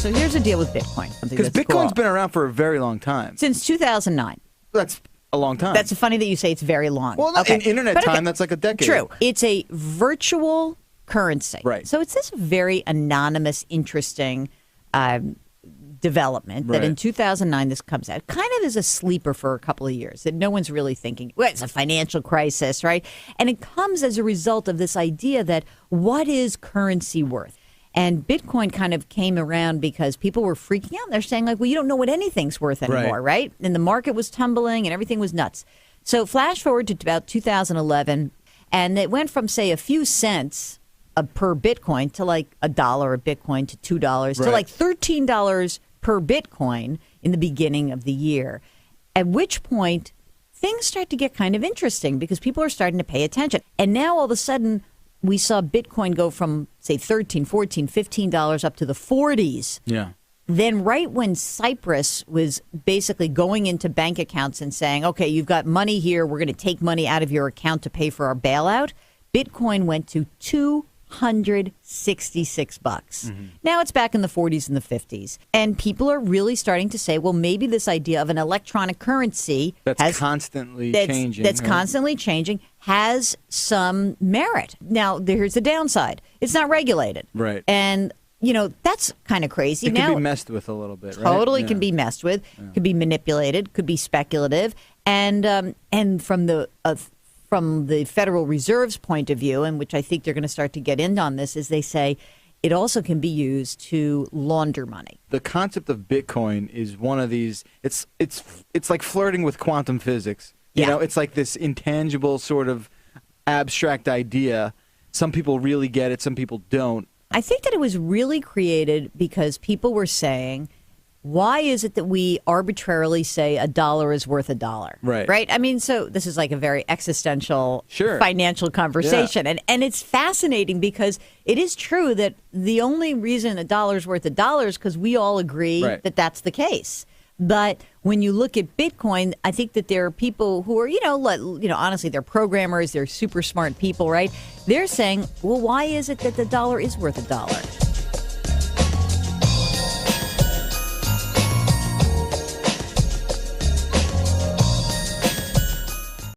So here's the deal with Bitcoin. Because Bitcoin's been around for a very long time. Since 2009. That's a long time. That's funny that you say it's very long. Well, in internet time, that's like a decade. True. It's a virtual currency. Right. So it's this very anonymous, interesting development that in 2009 this comes out. Kind of is a sleeper for a couple of years that no one's really thinking, well, it's a financial crisis, right? And it comes as a result of this idea that what is currency worth? And Bitcoin kind of came around because people were freaking out. They're saying, like, well, you don't know what anything's worth anymore, right? And the market was tumbling and everything was nuts. So flash forward to about 2011, and it went from, say, a few cents per Bitcoin to like $1 a Bitcoin to $2 to like $13 per Bitcoin in the beginning of the year. At which point, things start to get kind of interesting because people are starting to pay attention. And now all of a sudden, we saw Bitcoin go from, say, $13, $14, $15 up to the 40s. Yeah. Then right when Cyprus was basically going into bank accounts and saying, okay, you've got money here, we're going to take money out of your account to pay for our bailout, Bitcoin went to $266. Now it's back in the 40s and the 50s. And people are really starting to say, well, maybe this idea of an electronic currency that's constantly changing has some merit. Now, here's the downside. It's not regulated. Right. And, you know, that's kind of crazy. It can be messed with a little bit, right? Totally can be messed with, could be manipulated, could be speculative. And from the Federal Reserve's point of view, and which I think they're going to start to get in on this, is they say it also can be used to launder money. The concept of Bitcoin is one of these, it's like flirting with quantum physics. You know, it's like this intangible sort of abstract idea. Some people really get it, some people don't. I think that it was really created because people were saying, why is it that we arbitrarily say $1 is worth $1? Right? I mean, so this is like a very existential financial conversation. Yeah. And it's fascinating because it is true that the only reason $1 is worth $1 is because we all agree that that's the case. But when you look at Bitcoin, I think that there are people who are, honestly, they're programmers, they're super smart people, right? They're saying, well, why is it that the dollar is worth $1?